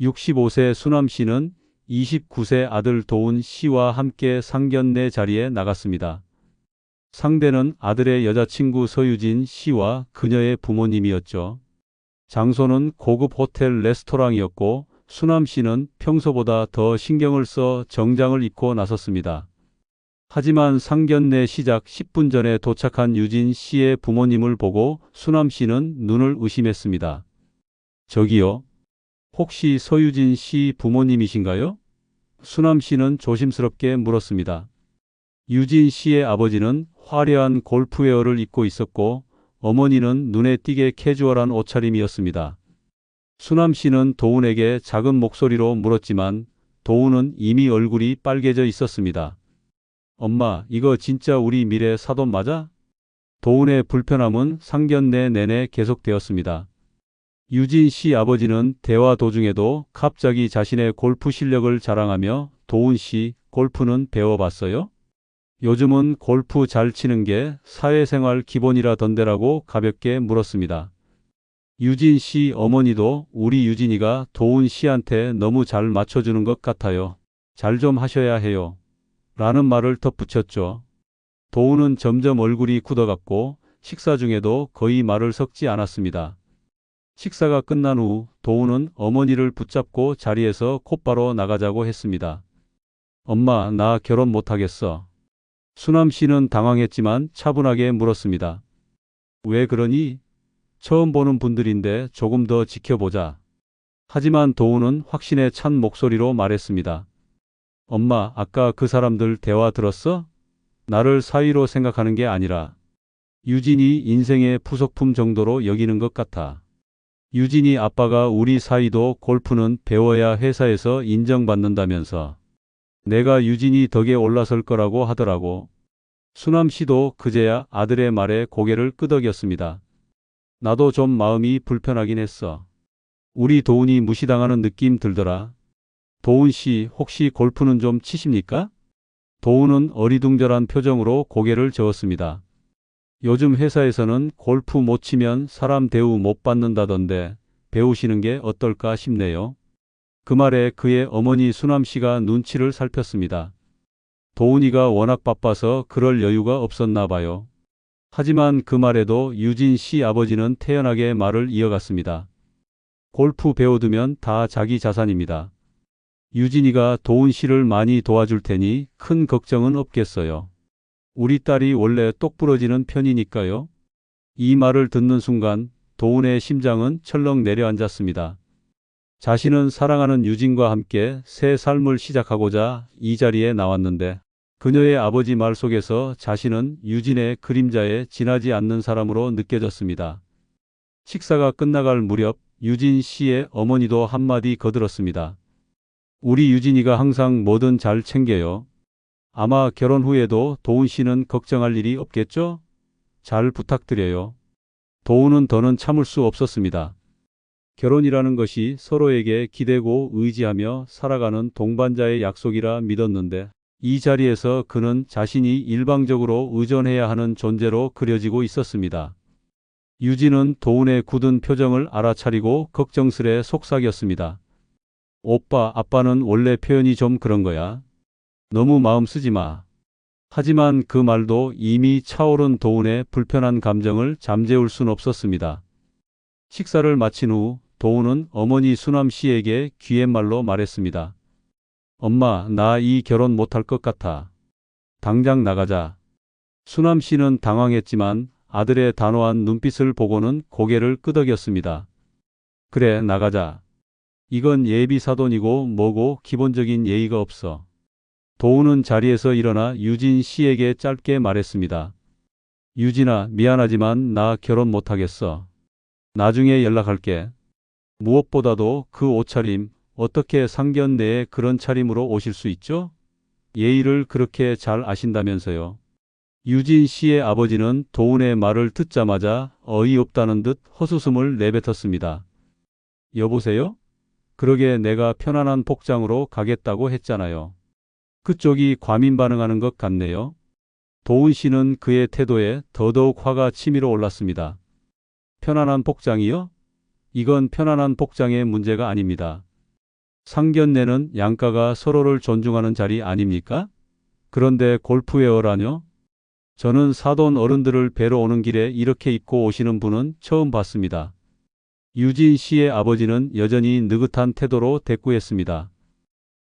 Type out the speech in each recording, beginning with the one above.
65세 수남 씨는 29세 아들 도훈 씨와 함께 상견례 자리에 나갔습니다. 상대는 아들의 여자친구 서유진 씨와 그녀의 부모님이었죠. 장소는 고급 호텔 레스토랑이었고 수남 씨는 평소보다 더 신경을 써 정장을 입고 나섰습니다. 하지만 상견례 시작 10분 전에 도착한 유진 씨의 부모님을 보고 수남 씨는 눈을 의심했습니다. 저기요, 혹시 서유진 씨 부모님이신가요? 수남 씨는 조심스럽게 물었습니다. 유진 씨의 아버지는 화려한 골프웨어를 입고 있었고 어머니는 눈에 띄게 캐주얼한 옷차림이었습니다. 수남 씨는 도훈에게 작은 목소리로 물었지만 도훈은 이미 얼굴이 빨개져 있었습니다. 엄마, 이거 진짜 우리 미래 사돈 맞아? 도훈의 불편함은 상견례 내내 계속되었습니다. 유진 씨 아버지는 대화 도중에도 갑자기 자신의 골프 실력을 자랑하며 도훈 씨, 골프는 배워봤어요? 요즘은 골프 잘 치는 게 사회생활 기본이라던데라고 가볍게 물었습니다. 유진 씨 어머니도 우리 유진이가 도훈 씨한테 너무 잘 맞춰주는 것 같아요. 잘 좀 하셔야 해요. 라는 말을 덧붙였죠. 도훈은 점점 얼굴이 굳어갔고 식사 중에도 거의 말을 섞지 않았습니다. 식사가 끝난 후 도훈은 어머니를 붙잡고 자리에서 곧바로 나가자고 했습니다. 엄마, 나 결혼 못하겠어. 수남 씨는 당황했지만 차분하게 물었습니다. 왜 그러니? 처음 보는 분들인데 조금 더 지켜보자. 하지만 도훈은 확신에 찬 목소리로 말했습니다. 엄마, 아까 그 사람들 대화 들었어? 나를 사위로 생각하는 게 아니라 유진이 인생의 부속품 정도로 여기는 것 같아. 유진이 아빠가 우리 사위도 골프는 배워야 회사에서 인정받는다면서. 내가 유진이 덕에 올라설 거라고 하더라고. 수남 씨도 그제야 아들의 말에 고개를 끄덕였습니다. 나도 좀 마음이 불편하긴 했어. 우리 도훈이 무시당하는 느낌 들더라. 도훈 씨, 혹시 골프는 좀 치십니까? 도훈은 어리둥절한 표정으로 고개를 저었습니다. 요즘 회사에서는 골프 못 치면 사람 대우 못 받는다던데 배우시는 게 어떨까 싶네요. 그 말에 그의 어머니 수남 씨가 눈치를 살폈습니다. 도훈이가 워낙 바빠서 그럴 여유가 없었나 봐요. 하지만 그 말에도 유진 씨 아버지는 태연하게 말을 이어갔습니다. 골프 배워두면 다 자기 자산입니다. 유진이가 도훈 씨를 많이 도와줄 테니 큰 걱정은 없겠어요. 우리 딸이 원래 똑부러지는 편이니까요. 이 말을 듣는 순간 도훈의 심장은 철렁 내려앉았습니다. 자신은 사랑하는 유진과 함께 새 삶을 시작하고자 이 자리에 나왔는데 그녀의 아버지 말 속에서 자신은 유진의 그림자에 지나지 않는 사람으로 느껴졌습니다. 식사가 끝나갈 무렵 유진 씨의 어머니도 한마디 거들었습니다. 우리 유진이가 항상 뭐든 잘 챙겨요. 아마 결혼 후에도 도훈 씨는 걱정할 일이 없겠죠? 잘 부탁드려요. 도훈은 더는 참을 수 없었습니다. 결혼이라는 것이 서로에게 기대고 의지하며 살아가는 동반자의 약속이라 믿었는데 이 자리에서 그는 자신이 일방적으로 의존해야 하는 존재로 그려지고 있었습니다. 유진은 도훈의 굳은 표정을 알아차리고 걱정스레 속삭였습니다. 오빠, 아빠는 원래 표현이 좀 그런 거야. 너무 마음 쓰지 마. 하지만 그 말도 이미 차오른 도훈의 불편한 감정을 잠재울 순 없었습니다. 식사를 마친 후 도훈은 어머니 수남 씨에게 귀옛말로 말했습니다. 엄마, 나 이 결혼 못할 것 같아. 당장 나가자. 수남 씨는 당황했지만 아들의 단호한 눈빛을 보고는 고개를 끄덕였습니다. 그래, 나가자. 이건 예비 사돈이고 뭐고 기본적인 예의가 없어. 도훈은 자리에서 일어나 유진 씨에게 짧게 말했습니다. 유진아, 미안하지만 나 결혼 못하겠어. 나중에 연락할게. 무엇보다도 그 옷차림, 어떻게 상견례에 그런 차림으로 오실 수 있죠? 예의를 그렇게 잘 아신다면서요. 유진 씨의 아버지는 도훈의 말을 듣자마자 어이없다는 듯 헛웃음을 내뱉었습니다. 여보세요? 그러게 내가 편안한 복장으로 가겠다고 했잖아요. 그쪽이 과민 반응하는 것 같네요. 도훈 씨는 그의 태도에 더더욱 화가 치밀어 올랐습니다. 편안한 복장이요? 이건 편안한 복장의 문제가 아닙니다. 상견례는 양가가 서로를 존중하는 자리 아닙니까? 그런데 골프웨어라뇨? 저는 사돈 어른들을 뵈러 오는 길에 이렇게 입고 오시는 분은 처음 봤습니다. 유진 씨의 아버지는 여전히 느긋한 태도로 대꾸했습니다.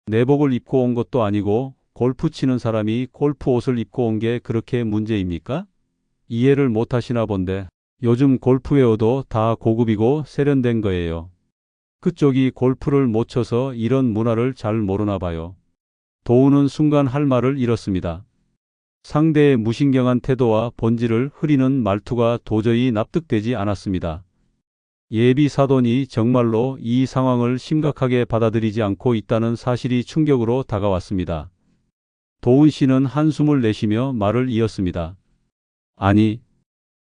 내복을 입고 온 것도 아니고 골프 치는 사람이 골프 옷을 입고 온 게 그렇게 문제입니까? 이해를 못 하시나 본데 요즘 골프웨어도 다 고급이고 세련된 거예요. 그쪽이 골프를 못 쳐서 이런 문화를 잘 모르나 봐요. 도우는 순간 할 말을 잃었습니다. 상대의 무신경한 태도와 본질을 흐리는 말투가 도저히 납득되지 않았습니다. 예비 사돈이 정말로 이 상황을 심각하게 받아들이지 않고 있다는 사실이 충격으로 다가왔습니다. 도훈 씨는 한숨을 내쉬며 말을 이었습니다. 아니,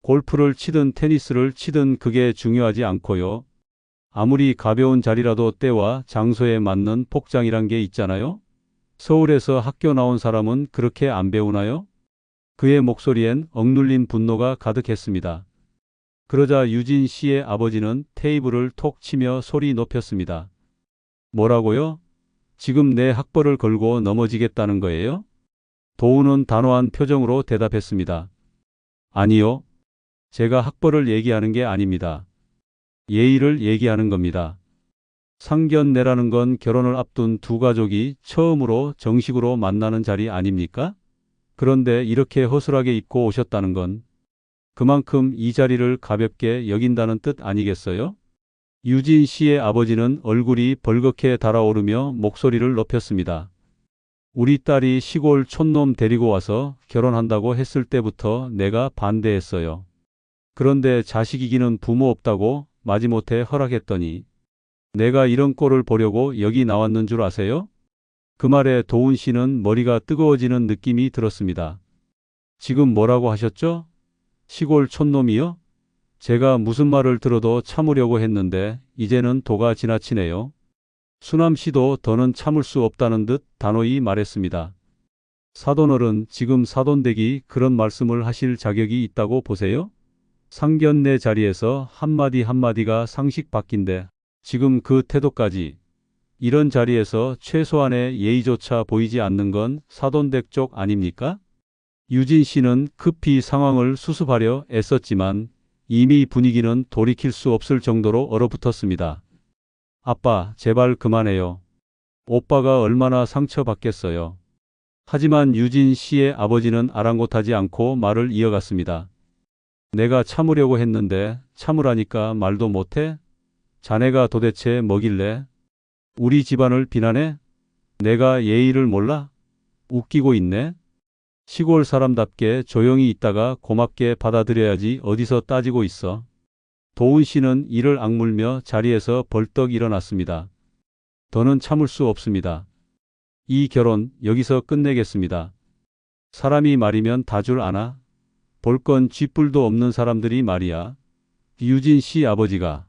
골프를 치든 테니스를 치든 그게 중요하지 않고요. 아무리 가벼운 자리라도 때와 장소에 맞는 복장이란 게 있잖아요. 서울에서 학교 나온 사람은 그렇게 안 배우나요? 그의 목소리엔 억눌린 분노가 가득했습니다. 그러자 유진 씨의 아버지는 테이블을 톡 치며 소리 높였습니다. 뭐라고요? 지금 내 학벌을 걸고 넘어지겠다는 거예요? 도우는 단호한 표정으로 대답했습니다. 아니요. 제가 학벌을 얘기하는 게 아닙니다. 예의를 얘기하는 겁니다. 상견례라는 건 결혼을 앞둔 두 가족이 처음으로 정식으로 만나는 자리 아닙니까? 그런데 이렇게 허술하게 입고 오셨다는 건 그만큼 이 자리를 가볍게 여긴다는 뜻 아니겠어요? 유진 씨의 아버지는 얼굴이 벌겋게 달아오르며 목소리를 높였습니다. 우리 딸이 시골 촌놈 데리고 와서 결혼한다고 했을 때부터 내가 반대했어요. 그런데 자식 이기는 부모 없다고 마지못해 허락했더니 내가 이런 꼴을 보려고 여기 나왔는 줄 아세요? 그 말에 도훈 씨는 머리가 뜨거워지는 느낌이 들었습니다. 지금 뭐라고 하셨죠? 시골 촌놈이요? 제가 무슨 말을 들어도 참으려고 했는데 이제는 도가 지나치네요. 수남 씨도 더는 참을 수 없다는 듯 단호히 말했습니다. 사돈어른, 지금 사돈댁이 그런 말씀을 하실 자격이 있다고 보세요? 상견례 자리에서 한마디 한마디가 상식 밖인데 지금 그 태도까지. 이런 자리에서 최소한의 예의조차 보이지 않는 건 사돈댁 쪽 아닙니까? 유진 씨는 급히 상황을 수습하려 애썼지만 이미 분위기는 돌이킬 수 없을 정도로 얼어붙었습니다. 아빠, 제발 그만해요. 오빠가 얼마나 상처받겠어요. 하지만 유진 씨의 아버지는 아랑곳하지 않고 말을 이어갔습니다. 내가 참으려고 했는데 참으라니까 말도 못해? 자네가 도대체 뭐길래? 우리 집안을 비난해? 내가 예의를 몰라? 웃기고 있네? 시골 사람답게 조용히 있다가 고맙게 받아들여야지 어디서 따지고 있어. 도훈 씨는 이를 악물며 자리에서 벌떡 일어났습니다. 더는 참을 수 없습니다. 이 결혼 여기서 끝내겠습니다. 사람이 말이면 다 줄 아나? 볼 건 쥐뿔도 없는 사람들이 말이야. 유진 씨 아버지가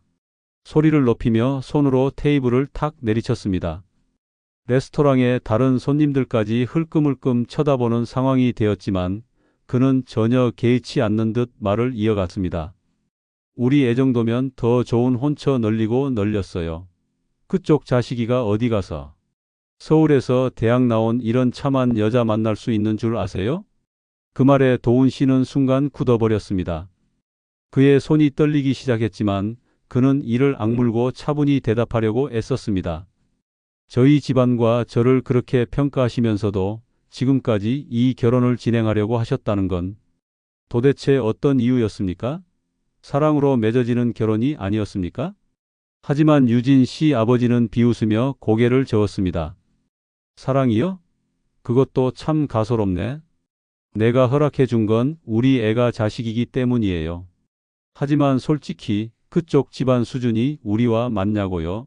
소리를 높이며 손으로 테이블을 탁 내리쳤습니다. 레스토랑의 다른 손님들까지 흘끔흘끔 쳐다보는 상황이 되었지만 그는 전혀 개의치 않는 듯 말을 이어갔습니다. 우리 애 정도면 더 좋은 혼처 널리고 널렸어요. 그쪽 자식이가 어디 가서 서울에서 대학 나온 이런 참한 여자 만날 수 있는 줄 아세요? 그 말에 도훈 씨는 순간 굳어버렸습니다. 그의 손이 떨리기 시작했지만 그는 이를 악물고 차분히 대답하려고 애썼습니다. 저희 집안과 저를 그렇게 평가하시면서도 지금까지 이 결혼을 진행하려고 하셨다는 건 도대체 어떤 이유였습니까? 사랑으로 맺어지는 결혼이 아니었습니까? 하지만 유진 씨 아버지는 비웃으며 고개를 저었습니다. 사랑이요? 그것도 참 가소롭네. 내가 허락해 준 건 우리 애가 자식이기 때문이에요. 하지만 솔직히 그쪽 집안 수준이 우리와 맞냐고요?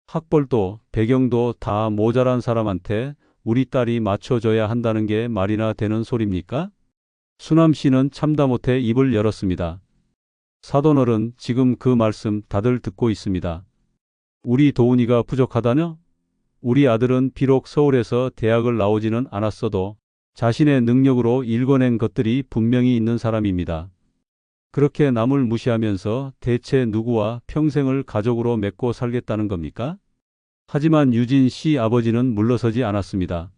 학벌도 배경도 다 모자란 사람한테 우리 딸이 맞춰줘야 한다는 게 말이나 되는 소립니까? 수남 씨는 참다 못해 입을 열었습니다. 사돈어른, 지금 그 말씀 다들 듣고 있습니다. 우리 도훈이가 부족하다뇨? 우리 아들은 비록 서울에서 대학을 나오지는 않았어도 자신의 능력으로 일궈낸 것들이 분명히 있는 사람입니다. 그렇게 남을 무시하면서 대체 누구와 평생을 가족으로 맺고 살겠다는 겁니까? 하지만 유진 씨 아버지는 물러서지 않았습니다.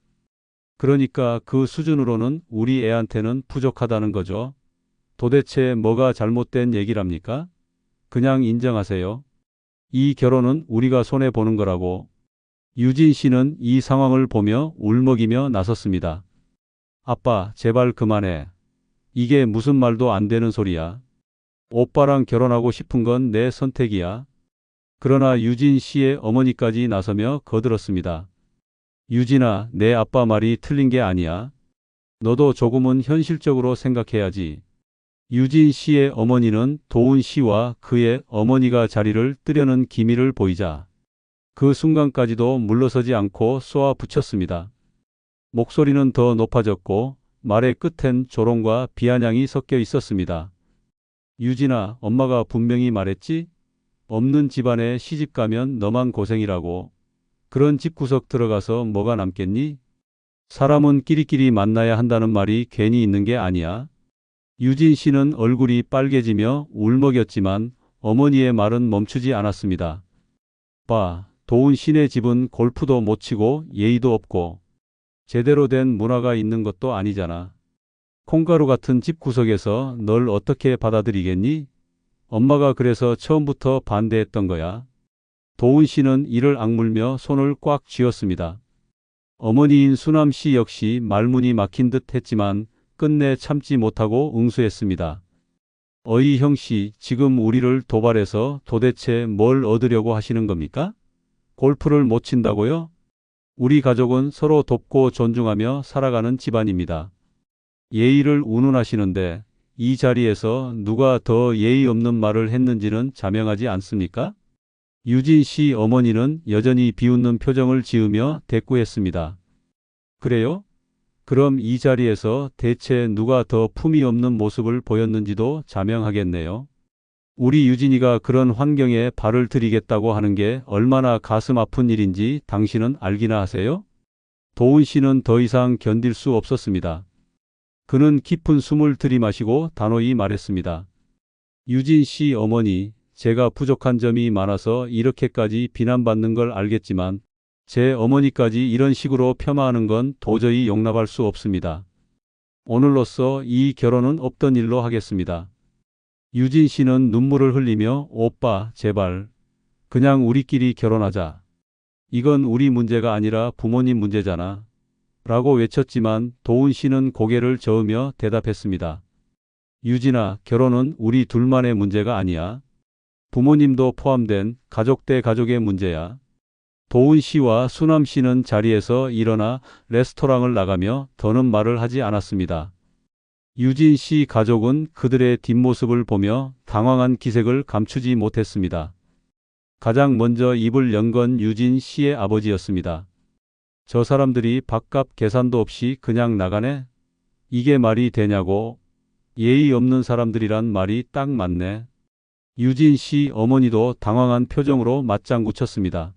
그러니까 그 수준으로는 우리 애한테는 부족하다는 거죠. 도대체 뭐가 잘못된 얘기랍니까? 그냥 인정하세요. 이 결혼은 우리가 손해보는 거라고. 유진 씨는 이 상황을 보며 울먹이며 나섰습니다. 아빠, 제발 그만해. 이게 무슨 말도 안 되는 소리야. 오빠랑 결혼하고 싶은 건 내 선택이야. 그러나 유진 씨의 어머니까지 나서며 거들었습니다. 유진아, 내 아빠 말이 틀린 게 아니야. 너도 조금은 현실적으로 생각해야지. 유진 씨의 어머니는 도훈 씨와 그의 어머니가 자리를 뜨려는 기미를 보이자 그 순간까지도 물러서지 않고 쏘아 붙였습니다. 목소리는 더 높아졌고 말의 끝엔 조롱과 비아냥이 섞여 있었습니다. 유진아, 엄마가 분명히 말했지? 없는 집안에 시집 가면 너만 고생이라고. 그런 집구석 들어가서 뭐가 남겠니? 사람은 끼리끼리 만나야 한다는 말이 괜히 있는 게 아니야. 유진 씨는 얼굴이 빨개지며 울먹였지만 어머니의 말은 멈추지 않았습니다. 도훈 씨네 집은 골프도 못 치고 예의도 없고 제대로 된 문화가 있는 것도 아니잖아. 콩가루 같은 집구석에서 널 어떻게 받아들이겠니? 엄마가 그래서 처음부터 반대했던 거야. 도훈 씨는 이를 악물며 손을 꽉 쥐었습니다. 어머니인 수남 씨 역시 말문이 막힌 듯 했지만 끝내 참지 못하고 응수했습니다. 형 씨, 지금 우리를 도발해서 도대체 뭘 얻으려고 하시는 겁니까? 골프를 못 친다고요? 우리 가족은 서로 돕고 존중하며 살아가는 집안입니다. 예의를 운운하시는데 이 자리에서 누가 더 예의 없는 말을 했는지는 자명하지 않습니까? 유진 씨 어머니는 여전히 비웃는 표정을 지으며 대꾸했습니다. 그래요? 그럼 이 자리에서 대체 누가 더 품위 없는 모습을 보였는지도 자명하겠네요. 우리 유진이가 그런 환경에 발을 들이겠다고 하는 게 얼마나 가슴 아픈 일인지 당신은 알기나 하세요? 도훈 씨는 더 이상 견딜 수 없었습니다. 그는 깊은 숨을 들이마시고 단호히 말했습니다. 유진 씨 어머니, 제가 부족한 점이 많아서 이렇게까지 비난받는 걸 알겠지만 제 어머니까지 이런 식으로 폄하하는 건 도저히 용납할 수 없습니다. 오늘로써 이 결혼은 없던 일로 하겠습니다. 유진 씨는 눈물을 흘리며 오빠, 제발. 그냥 우리끼리 결혼하자. 이건 우리 문제가 아니라 부모님 문제잖아. 라고 외쳤지만 도훈 씨는 고개를 저으며 대답했습니다. 유진아, 결혼은 우리 둘만의 문제가 아니야. 부모님도 포함된 가족 대 가족의 문제야. 도훈 씨와 수남 씨는 자리에서 일어나 레스토랑을 나가며 더는 말을 하지 않았습니다. 유진 씨 가족은 그들의 뒷모습을 보며 당황한 기색을 감추지 못했습니다. 가장 먼저 입을 연 건 유진 씨의 아버지였습니다. 저 사람들이 밥값 계산도 없이 그냥 나가네? 이게 말이 되냐고. 예의 없는 사람들이란 말이 딱 맞네. 유진 씨 어머니도 당황한 표정으로 맞장구 쳤습니다.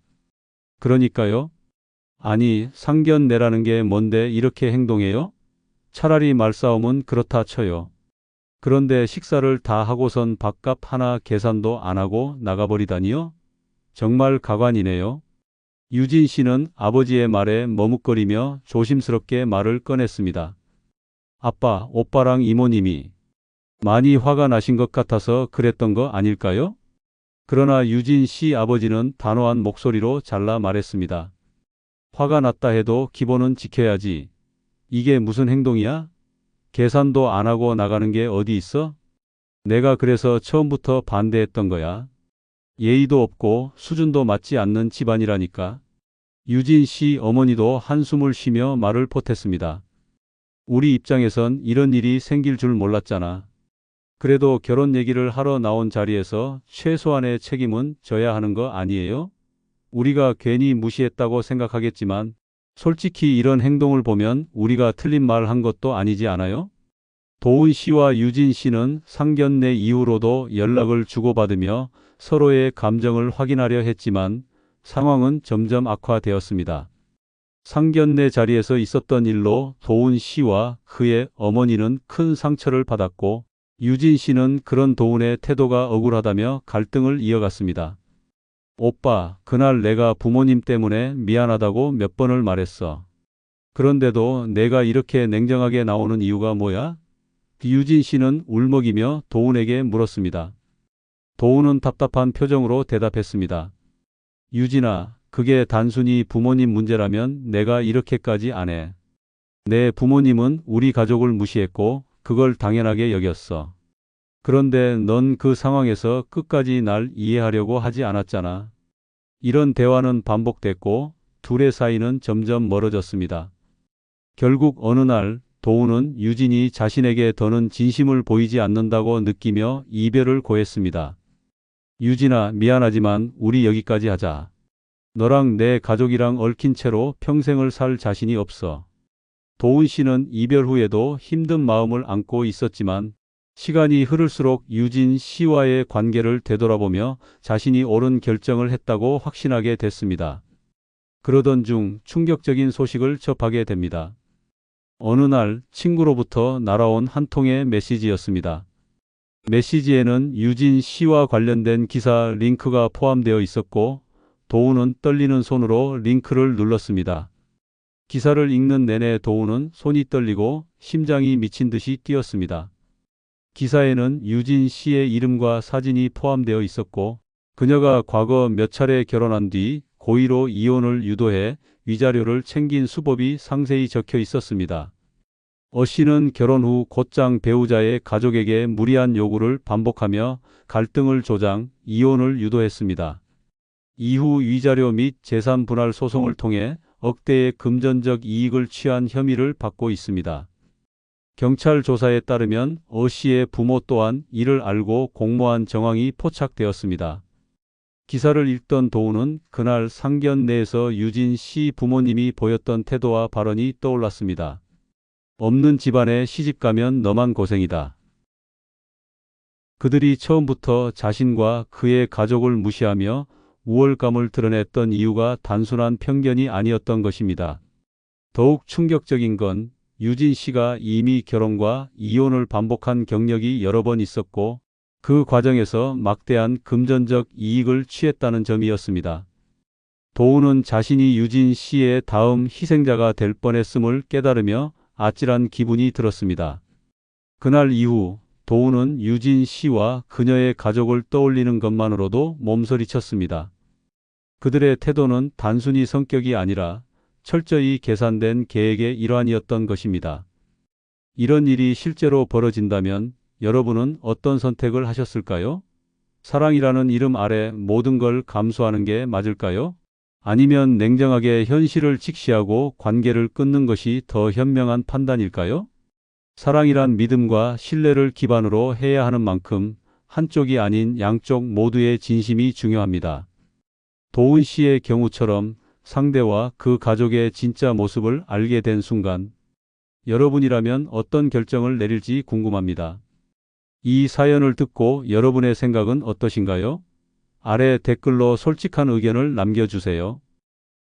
그러니까요? 아니, 상견례라는 게 뭔데 이렇게 행동해요? 차라리 말싸움은 그렇다 쳐요. 그런데 식사를 다 하고선 밥값 하나 계산도 안 하고 나가버리다니요? 정말 가관이네요. 유진 씨는 아버지의 말에 머뭇거리며 조심스럽게 말을 꺼냈습니다. 아빠, 오빠랑 이모님이 많이 화가 나신 것 같아서 그랬던 거 아닐까요? 그러나 유진 씨 아버지는 단호한 목소리로 잘라 말했습니다. 화가 났다 해도 기본은 지켜야지. 이게 무슨 행동이야? 계산도 안 하고 나가는 게 어디 있어? 내가 그래서 처음부터 반대했던 거야. 예의도 없고 수준도 맞지 않는 집안이라니까. 유진 씨 어머니도 한숨을 쉬며 말을 보탰습니다. 우리 입장에선 이런 일이 생길 줄 몰랐잖아. 그래도 결혼 얘기를 하러 나온 자리에서 최소한의 책임은 져야 하는 거 아니에요? 우리가 괜히 무시했다고 생각하겠지만 솔직히 이런 행동을 보면 우리가 틀린 말 한 것도 아니지 않아요? 도훈 씨와 유진 씨는 상견례 이후로도 연락을 주고받으며 서로의 감정을 확인하려 했지만 상황은 점점 악화되었습니다. 상견례 자리에서 있었던 일로 도훈 씨와 그의 어머니는 큰 상처를 받았고 유진 씨는 그런 도훈의 태도가 억울하다며 갈등을 이어갔습니다. 오빠, 그날 내가 부모님 때문에 미안하다고 몇 번을 말했어. 그런데도 내가 이렇게 냉정하게 나오는 이유가 뭐야? 유진 씨는 울먹이며 도훈에게 물었습니다. 도훈은 답답한 표정으로 대답했습니다. 유진아, 그게 단순히 부모님 문제라면 내가 이렇게까지 안 해. 내 부모님은 우리 가족을 무시했고 그걸 당연하게 여겼어. 그런데 넌 그 상황에서 끝까지 날 이해하려고 하지 않았잖아. 이런 대화는 반복됐고 둘의 사이는 점점 멀어졌습니다. 결국 어느 날 도훈은 유진이 자신에게 더는 진심을 보이지 않는다고 느끼며 이별을 고했습니다. 유진아, 미안하지만 우리 여기까지 하자. 너랑 내 가족이랑 얽힌 채로 평생을 살 자신이 없어. 도훈 씨는 이별 후에도 힘든 마음을 안고 있었지만 시간이 흐를수록 유진 씨와의 관계를 되돌아보며 자신이 옳은 결정을 했다고 확신하게 됐습니다. 그러던 중 충격적인 소식을 접하게 됩니다. 어느 날 친구로부터 날아온 한 통의 메시지였습니다. 메시지에는 유진 씨와 관련된 기사 링크가 포함되어 있었고 도훈은 떨리는 손으로 링크를 눌렀습니다. 기사를 읽는 내내 도훈은 손이 떨리고 심장이 미친 듯이 뛰었습니다. 기사에는 유진 씨의 이름과 사진이 포함되어 있었고 그녀가 과거 몇 차례 결혼한 뒤 고의로 이혼을 유도해 위자료를 챙긴 수법이 상세히 적혀 있었습니다. 어 씨는 결혼 후 곧장 배우자의 가족에게 무리한 요구를 반복하며 갈등을 조장, 이혼을 유도했습니다. 이후 위자료 및 재산 분할 소송을 통해 억대의 금전적 이익을 취한 혐의를 받고 있습니다. 경찰 조사에 따르면 어 씨의 부모 또한 이를 알고 공모한 정황이 포착되었습니다. 기사를 읽던 도훈은 그날 상견 내에서 유진 씨 부모님이 보였던 태도와 발언이 떠올랐습니다. 없는 집안에 시집가면 너만 고생이다. 그들이 처음부터 자신과 그의 가족을 무시하며 우월감을 드러냈던 이유가 단순한 편견이 아니었던 것입니다. 더욱 충격적인 건 유진 씨가 이미 결혼과 이혼을 반복한 경력이 여러 번 있었고 그 과정에서 막대한 금전적 이익을 취했다는 점이었습니다. 도훈은 자신이 유진 씨의 다음 희생자가 될 뻔했음을 깨달으며 아찔한 기분이 들었습니다. 그날 이후 도훈은 유진 씨와 그녀의 가족을 떠올리는 것만으로도 몸서리쳤습니다. 그들의 태도는 단순히 성격이 아니라 철저히 계산된 계획의 일환이었던 것입니다. 이런 일이 실제로 벌어진다면 여러분은 어떤 선택을 하셨을까요? 사랑이라는 이름 아래 모든 걸 감수하는 게 맞을까요? 아니면 냉정하게 현실을 직시하고 관계를 끊는 것이 더 현명한 판단일까요? 사랑이란 믿음과 신뢰를 기반으로 해야 하는 만큼 한쪽이 아닌 양쪽 모두의 진심이 중요합니다. 도훈 씨의 경우처럼 상대와 그 가족의 진짜 모습을 알게 된 순간 여러분이라면 어떤 결정을 내릴지 궁금합니다. 이 사연을 듣고 여러분의 생각은 어떠신가요? 아래 댓글로 솔직한 의견을 남겨주세요.